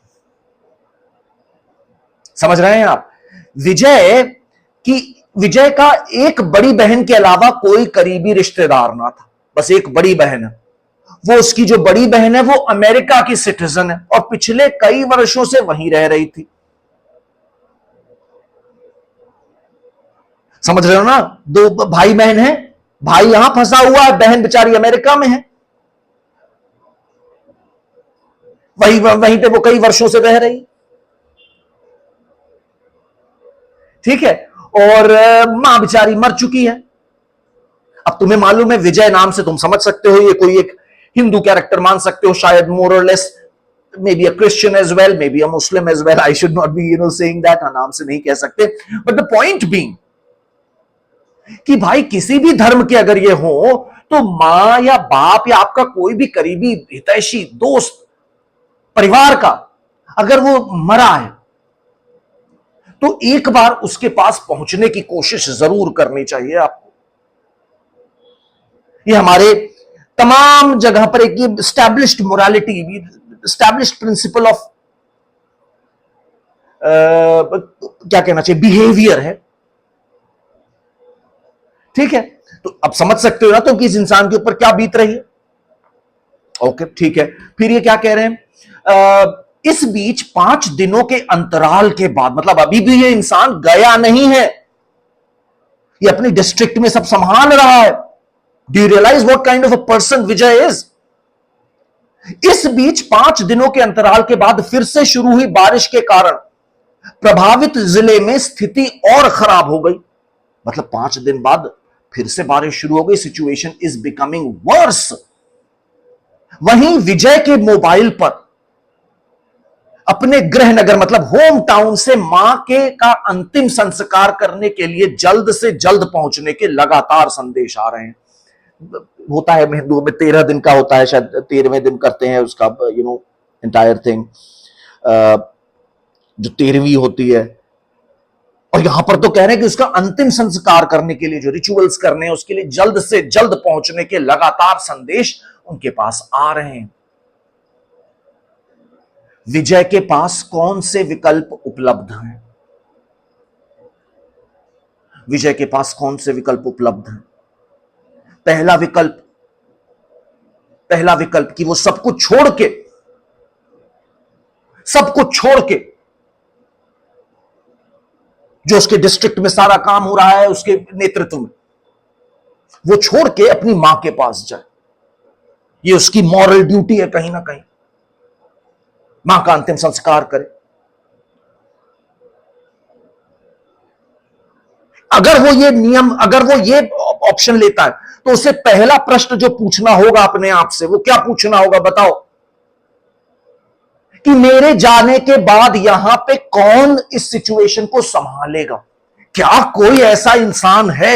समझ रहे हैं आप? विजय का एक बड़ी बहन के अलावा कोई करीबी रिश्तेदार ना था, बस एक बड़ी बहन है। वो, उसकी जो बड़ी बहन है वो अमेरिका की सिटीजन है और पिछले कई वर्षों से वहीं रह रही थी। समझ रहे हो ना? 2 भाई बहन है, भाई यहां फंसा हुआ है, बहन बेचारी अमेरिका में है, वहीं पे वो कई वर्षों से रह रही। ठीक है, और मां बेचारी मर चुकी है। अब तुम्हें मालूम है, विजय नाम से तुम समझ सकते हो ये कोई एक हिंदू कैरेक्टर मान सकते हो शायद, मोर और less, may be a Christian as well, may be a Muslim as well. I should not be saying that, नाम से नहीं कह सकते, बट द पॉइंट बीइंग कि भाई किसी भी धर्म के अगर ये हो, तो मां या बाप या आपका कोई भी करीबी हितैषी दोस्त परिवार का अगर वो मरा है, तो एक बार उसके पास पहुंचने की कोशिश जरूर करनी चाहिए आपको। ये हमारे तमाम जगह पर एक established morality, established principle of क्या कहना चाहिए, बिहेवियर है। ठीक है, तो अब समझ सकते हो ना तो कि इस इंसान के ऊपर क्या बीत रही है। ओके, ठीक है। फिर ये क्या कह रहे हैं, इस बीच 5 दिनों के अंतराल के बाद, मतलब अभी भी ये इंसान गया नहीं है, ये अपनी डिस्ट्रिक्ट में सब संभाल रहा है। Do you realise what kind of a person Vijay is? इस बीच 5 दिनों के अंतराल के बाद फिर से शुरू हुई बारिश के कारण प्रभावित जिले में स्थिति और खराब हो गई। मतलब 5 दिन बाद फिर से बारिश शुरू हो गई, सिचुएशन इज बिकमिंग वर्स। वहीं विजय के मोबाइल पर अपने गृह नगर, मतलब होम टाउन से मां के का अंतिम संस्कार करने के लिए जल्द से जल्द पहुंचने के लगातार संदेश आ रहे हैं। होता है हिंदुओं में 13 दिन का होता है, शायद 13वें दिन करते हैं उसका एंटायर थिंग, जो 13वीं होती है। और यहां पर तो कह रहे हैं कि उसका अंतिम संस्कार करने के लिए जो रिचुअल्स करने हैं, उसके लिए जल्द से जल्द पहुंचने के लगातार संदेश उनके पास आ रहे हैं। विजय के पास कौन से विकल्प उपलब्ध हैं? विजय के पास कौन से विकल्प उपलब्ध हैं? पहला विकल्प कि वो सब कुछ छोड़ के जो उसके डिस्ट्रिक्ट में सारा काम हो रहा है उसके नेतृत्व में, वो छोड़ के अपनी मां के पास जाए। ये उसकी मॉरल ड्यूटी है कहीं ना कहीं। मां का अंतिम संस्कार करे। अगर वो ये नियम, अगर वो ये ऑप्शन लेता है, तो उसे पहला प्रश्न जो पूछना होगा अपने आप से, वो क्या पूछना होगा बताओ? कि मेरे जाने के बाद यहां पे कौन इस सिचुएशन को संभालेगा? क्या कोई ऐसा इंसान है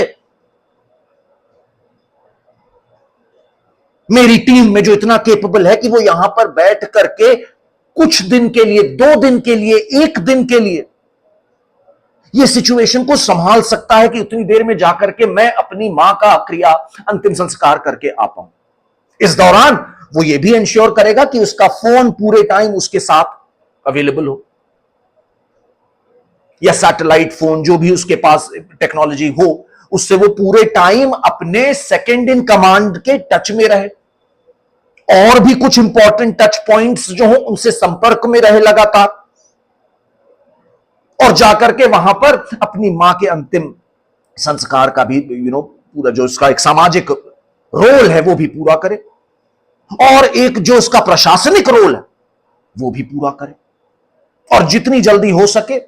मेरी टीम में जो इतना केपेबल है कि वो यहां पर बैठ करके कुछ दिन के लिए, 2 दिन के लिए, 1 दिन के लिए ये सिचुएशन को संभाल सकता है कि उतनी देर में जाकर के मैं अपनी मां का क्रिया अंतिम संस्कार करके आ पाऊं? इस दौरान वो ये भी इंश्योर करेगा कि उसका फोन पूरे टाइम उसके साथ अवेलेबल हो, या सैटेलाइट फोन, जो भी उसके पास टेक्नोलॉजी हो, उससे वो पूरे टाइम अपने सेकंड इन कमांड के टच में रहे, और भी कुछ इंपॉर्टेंट टच पॉइंट्स जो हो उनसे संपर्क में रहे लगातार, और जाकर के वहां पर अपनी मां के अंतिम संस्कार का भी पूरा जो उसका एक सामाजिक रोल है वो भी पूरा करे, और एक जो उसका प्रशासनिक रोल है वो भी पूरा करे, और जितनी जल्दी हो सके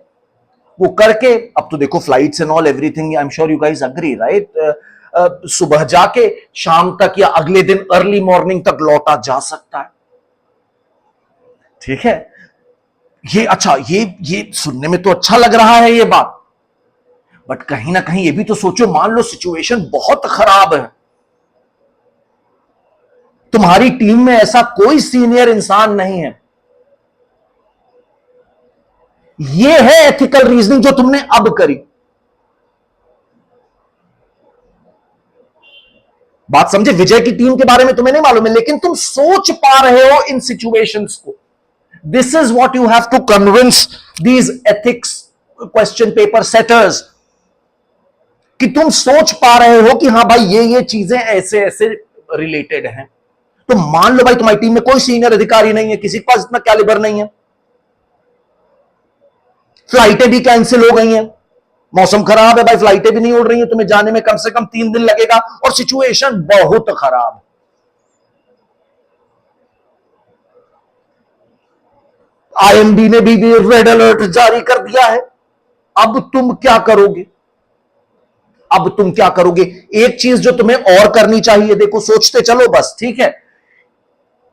वो करके। अब तो देखो flights and all everything, I am sure you guys agree right, सुबह जाके शाम तक या अगले दिन अर्ली मॉर्निंग तक लौटा जा सकता है। ठीक है, ये अच्छा, ये सुनने में तो अच्छा लग रहा है ये बात, बट कहीं ना कहीं ये भी तो सोचो, मान लो सिचुएशन बहुत खराब है, तुम्हारी टीम में ऐसा कोई सीनियर इंसान नहीं है, ये है एथिकल रीजनिंग जो तुमने अब करी। बात समझे? विजय की टीम के बारे में तुम्हें नहीं मालूम है, लेकिन तुम सोच पा रहे हो इन सिचुएशंस को। This is what you have to convince these ethics question paper setters, कि तुम सोच पा रहे हो कि हाँ भाई ये चीजें ऐसे ऐसे रिलेटेड हैं। तो मान लो भाई तुम्हारी टीम में कोई सीनियर अधिकारी नहीं है, किसी के पास इतना कैलिबर नहीं है, फ्लाइटें भी कैंसिल हो गई हैं, मौसम खराब है भाई, फ्लाइटें भी नहीं उड़ रही हैं, तुम्हें जाने में कम से कम 3 दिन लगेगा, और सिचुएशन बहुत खराब। आईएमडी ने भी रेड अलर्ट जारी कर दिया है। अब तुम क्या करोगे? अब तुम क्या करोगे? एक चीज जो तुम्हें और करनी चाहिए, देखो सोचते चलो बस, ठीक है,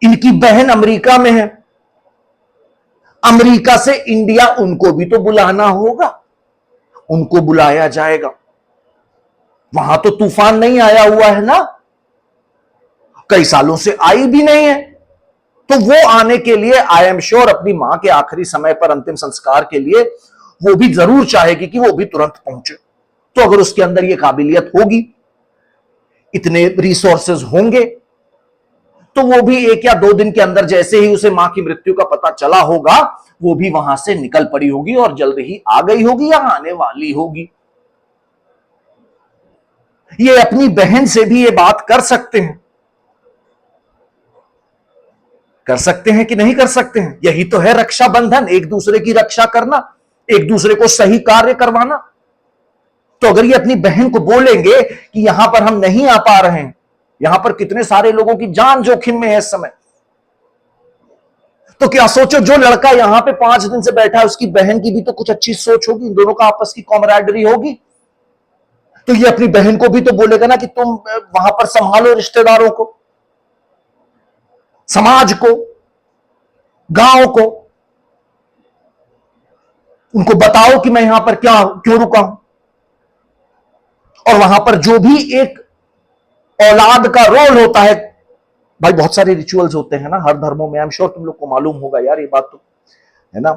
इनकी बहन अमेरिका में है, अमेरिका से इंडिया उनको भी तो बुलाना होगा, उनको बुलाया जाएगा। वहां तो तूफान नहीं आया हुआ है ना, कई सालों से आई भी नहीं है, तो वो आने के लिए आई एम श्योर अपनी मां के आखिरी समय पर अंतिम संस्कार के लिए वो भी जरूर चाहेगी कि वो भी तुरंत पहुंचे। तो अगर उसके अंदर ये काबिलियत होगी, इतने रिसोर्सेज होंगे, तो वो भी 1 या 2 दिन के अंदर जैसे ही उसे मां की मृत्यु का पता चला होगा, वो भी वहां से निकल पड़ी होगी और जल्द ही आ गई होगी या आने वाली होगी। ये अपनी बहन से भी ये बात कर सकते हैं, कर सकते हैं कि नहीं कर सकते हैं? यही तो है रक्षाबंधन, एक दूसरे की रक्षा करना, एक दूसरे को सही कार्य करवाना। तो अगर ये अपनी बहन को बोलेंगे कि यहां पर हम नहीं आ पा रहे हैं, यहां पर कितने सारे लोगों की जान जोखिम में है इस समय, तो क्या सोचो, जो लड़का यहां पे 5 दिन से बैठा है, उसकी बहन की भी तो कुछ अच्छी सोच होगी, इन दोनों का आपस की कॉमरेडरी होगी। तो ये अपनी बहन को भी तो बोलेगा ना कि तुम वहां पर संभालो रिश्तेदारों को, समाज को, गांव को, उनको बताओ कि मैं यहां पर क्यों रुका हूं। और वहां पर जो भी एक औलाद का रोल होता है, भाई बहुत सारे रिचुअल्स होते हैं ना हर धर्मों में, आई एम श्योर तुम लोग को मालूम होगा यार, ये बात तो है ना,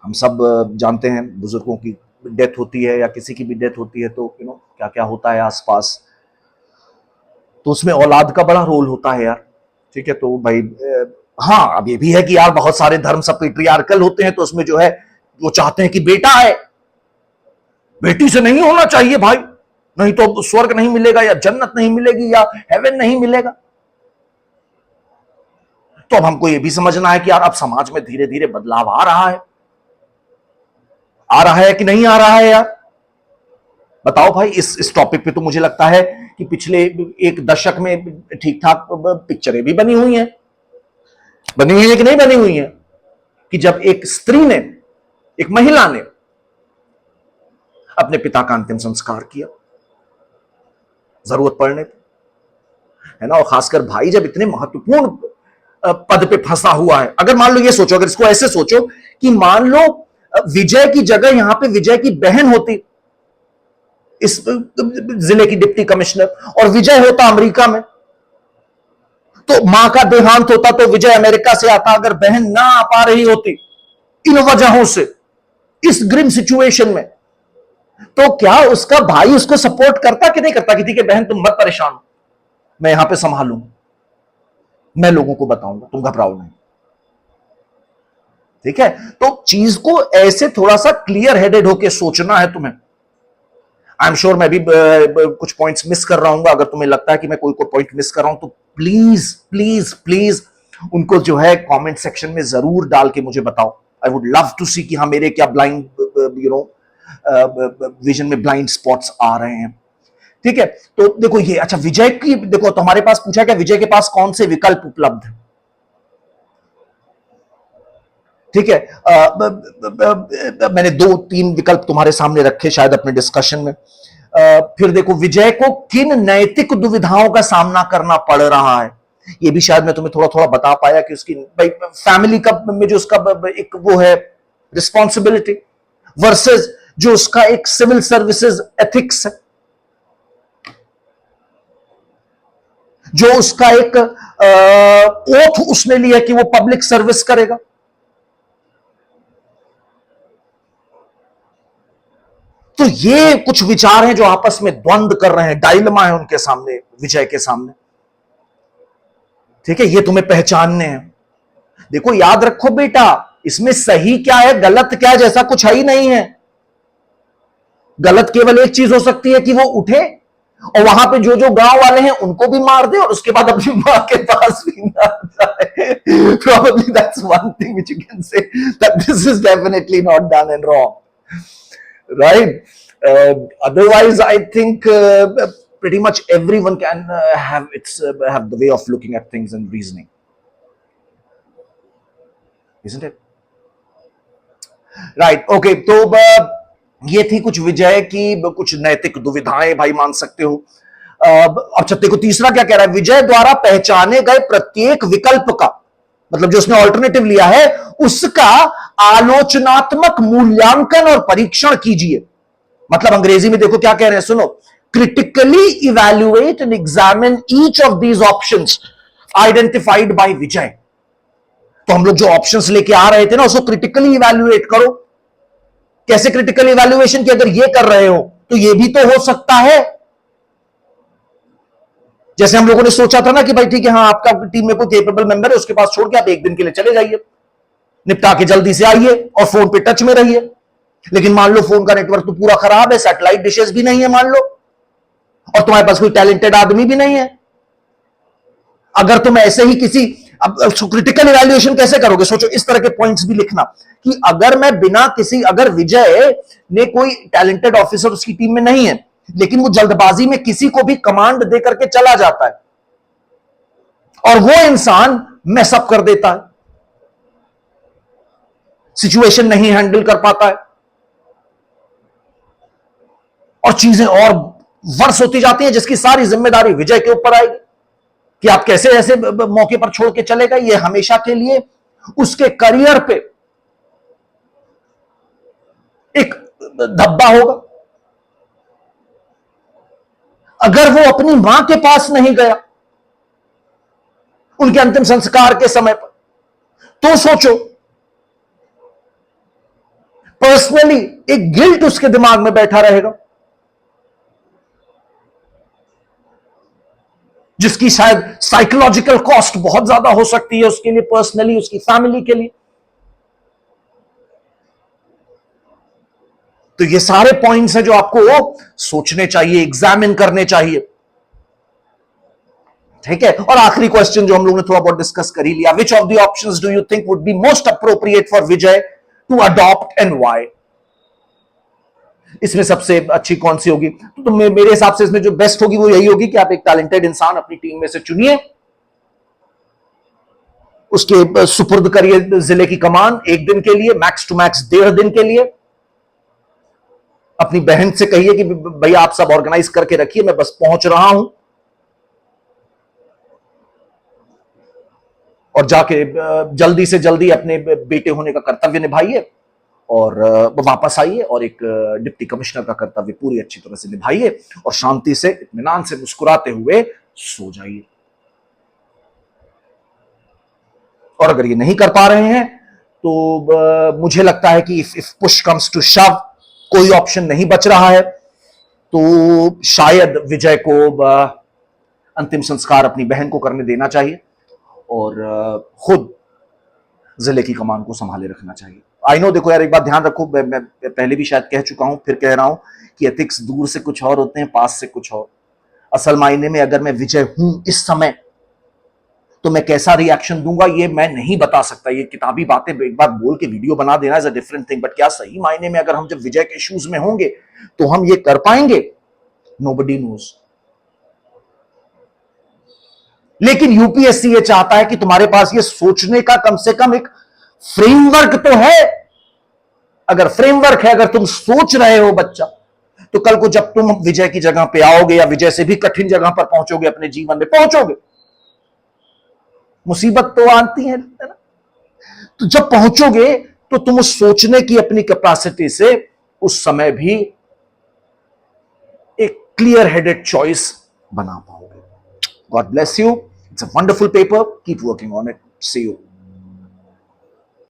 हम सब जानते हैं, बुजुर्गों की डेथ होती है या किसी की भी डेथ होती है तो क्या क्या होता है आसपास, तो उसमें औलाद का बड़ा रोल होता है यार। ठीक है, तो भाई हाँ, अब ये भी है कि यार बहुत सारे धर्म सब पेट्रियार्कल होते हैं, तो उसमें जो है वो चाहते हैं कि बेटा है, बेटी से नहीं होना चाहिए भाई, नहीं तो स्वर्ग नहीं मिलेगा या जन्नत नहीं मिलेगी या हेवन नहीं मिलेगा। तो अब हमको ये भी समझना है कि यार अब समाज में धीरे धीरे बदलाव आ रहा है कि नहीं आ रहा है यार? बताओ भाई, इस टॉपिक पे तो मुझे लगता है कि पिछले 1 दशक में ठीक ठाक पिक्चरें भी बनी हुई हैं कि नहीं बनी हुई हैं? कि जब एक स्त्री ने, एक महिला ने अपने पिता का अंतिम संस्कार किया जरूरत पड़ने पर, है ना। और खासकर भाई जब इतने महत्वपूर्ण पद पे फंसा हुआ है, अगर मान लो ये सोचो, अगर इसको ऐसे सोचो कि मान लो विजय की जगह यहां पे विजय की बहन होती इस जिले की डिप्टी कमिश्नर, और विजय होता अमेरिका में, तो मां का देहांत होता तो विजय अमेरिका से आता, अगर बहन ना आ पा रही होती इन वजहों से इस ग्रिम सिचुएशन में, तो क्या उसका भाई उसको सपोर्ट करता कि नहीं करता कि ठीक है बहन तुम मत परेशान हो, मैं यहां पे संभालूंगा, मैं लोगों को बताऊंगा, तुम घबराओ नहीं। ठीक है, तो चीज को ऐसे थोड़ा सा क्लियर हेडेड होकर सोचना है तुम्हें। आई एम श्योर मैं भी कुछ पॉइंट्स मिस कर रहा हूं, अगर तुम्हें लगता है कि मैं कोई पॉइंट मिस कर रहा हूं तो प्लीज प्लीज प्लीज उनको जो है कमेंट सेक्शन में जरूर डाल के मुझे बताओ। आई वुड लव टू सी कि हाँ मेरे क्या ब्लाइंड विजन में ब्लाइंड स्पॉट्स आ रहे हैं। ठीक है, तो देखो ये, अच्छा विजय की देखो, तो हमारे पास पूछा क्या विजय के पास कौन से विकल्प उपलब्ध है। ठीक है, मैंने 2-3 विकल्प तुम्हारे सामने रखे शायद अपने डिस्कशन में। फिर देखो विजय को किन नैतिक दुविधाओं का सामना करना पड़ रहा है, ये भी शायद मैं तुम्हें थोड़ा थोड़ा बता पाया कि उसकी भाई फैमिली का में जो उसका एक वो है रिस्पॉन्सिबिलिटी वर्सेस जो उसका एक सिविल सर्विसेज एथिक्स है, जो उसका एक ओथ उसने लिया कि वो पब्लिक सर्विस करेगा। तो ये कुछ विचार हैं जो आपस में द्वंद कर रहे हैं, डायलेमा है उनके सामने, विजय के सामने। ठीक है, ये तुम्हें पहचानने हैं। देखो याद रखो बेटा, इसमें सही क्या है गलत क्या है जैसा कुछ है ही नहीं है। गलत केवल एक चीज हो सकती है कि वो उठे और वहां पे जो जो गांव वाले हैं उनको भी मार दे और उसके बाद अपनी मां के पास भी ना जाए। Probably that's one thing which you can say that this is definitely not done and wrong, right? Otherwise, I think pretty much everyone can have the way of looking at things and reasoning, isn't it? Right? Okay. तो ये थी कुछ विजय की कुछ नैतिक दुविधाएं, भाई मान सकते हो। अच्छा देखो तीसरा क्या कह रहा है, विजय द्वारा पहचाने गए प्रत्येक विकल्प का, मतलब जो उसने ऑल्टरनेटिव लिया है उसका आलोचनात्मक मूल्यांकन और परीक्षण कीजिए। मतलब अंग्रेजी में देखो क्या कह रहे हैं, सुनो, critically evaluate and examine each of these options identified by Vijay. तो हम लोग जो ऑप्शंस लेके आ रहे थे ना उसको क्रिटिकली इवैल्यूएट करो। कैसे क्रिटिकल इवैल्यूएशन की, अगर ये कर रहे हो तो ये भी तो हो सकता है। जैसे हम लोगों ने सोचा था ना कि भाई ठीक है, हाँ आपका टीम में कोई कैपेबल मेंबर है, उसके पास छोड़ के आप एक दिन के लिए चले जाइए, निपटा के जल्दी से आइए और फोन पे टच में रहिए। लेकिन मान लो फोन का नेटवर्क तो पूरा खराब है, सैटेलाइट डिशेस भी नहीं है मान लो, और तुम्हारे पास कोई टैलेंटेड आदमी भी नहीं है। अगर तुम ऐसे ही किसी, अब क्रिटिकल इवैल्यूएशन कैसे करोगे, सोचो इस तरह के पॉइंट्स भी लिखना कि अगर मैं बिना किसी, अगर विजय ने कोई टैलेंटेड ऑफिसर उसकी टीम में नहीं है लेकिन वो जल्दबाजी में किसी को भी कमांड दे करके चला जाता है और वो इंसान मैसअप कर देता है, सिचुएशन नहीं हैंडल कर पाता है और चीजें और वर्ष होती जाती हैं, जिसकी सारी जिम्मेदारी विजय के ऊपर आएगी कि आप कैसे ऐसे मौके पर छोड़ के चले गए। ये हमेशा के लिए उसके करियर पे एक धब्बा होगा। अगर वो अपनी मां के पास नहीं गया उनके अंतिम संस्कार के समय पर, तो सोचो पर्सनली एक गिल्ट उसके दिमाग में बैठा रहेगा जिसकी शायद साइकोलॉजिकल कॉस्ट बहुत ज्यादा हो सकती है उसके लिए, पर्सनली, उसकी फैमिली के लिए। तो ये सारे पॉइंट्स हैं जो आपको सोचने चाहिए, एग्जामिन करने चाहिए। ठीक है, और आखिरी क्वेश्चन जो हम लोगों ने थोड़ा बहुत डिस्कस कर ही लिया, which of the options do you think would be most appropriate for Vijay to adopt and why. इसमें सबसे अच्छी कौन सी होगी, तो मेरे हिसाब से इसमें जो बेस्ट होगी वो यही होगी कि आप एक टैलेंटेड इंसान अपनी टीम में से चुनिए उसके सुपुर्द करिए जिले की कमान, 1 दिन के लिए, मैक्स टू मैक्स 1.5 दिन के लिए। अपनी बहन से कहिए कि भैया आप सब ऑर्गेनाइज करके रखिए, मैं बस पहुंच रहा हूं, और जाके जल्दी से जल्दी अपने बेटे होने का कर्तव्य निभाइए, और वापस आइए और एक डिप्टी कमिश्नर का कर्तव्य पूरी अच्छी तरह से निभाइए, और शांति से इत्मीनान से मुस्कुराते हुए सो जाइए। और अगर ये नहीं कर पा रहे हैं तो मुझे लगता है कि इफ पुश कम्स टू शव, कोई ऑप्शन नहीं बच रहा है, तो शायद विजय को अंतिम संस्कार अपनी बहन को करने देना चाहिए और खुद जिले की कमान को संभाले रखना चाहिए। आई नो, देखो यार, एक बात ध्यान रखो, मैं पहले भी शायद कह चुका हूं, फिर कह रहा हूं कि एथिक्स दूर से कुछ और होते हैं, पास से कुछ और। असल मायने में अगर मैं विजय हूं इस समय, तो मैं कैसा रिएक्शन दूंगा ये मैं नहीं बता सकता। ये किताबी बातें एक बार बोल के वीडियो बना देना is a different thing, but क्या सही मायने में अगर हम जब विजय के शूज में होंगे तो हम ये कर पाएंगे? Nobody knows. लेकिन यूपीएससी ये चाहता है कि तुम्हारे पास ये सोचने का कम से कम एक फ्रेमवर्क तो है। अगर फ्रेमवर्क है, अगर तुम सोच रहे हो बच्चा, तो कल को जब तुम विजय की जगह पे आओगे या विजय से भी कठिन जगह पर पहुंचोगे, अपने जीवन में पहुंचोगे, मुसीबत तो आती है ना, तो जब पहुंचोगे तो तुम उस सोचने की अपनी कैपेसिटी से उस समय भी एक क्लियर हेडेड चॉइस बना पाओगे। God bless you, it's a wonderful paper, keep working on it, see you.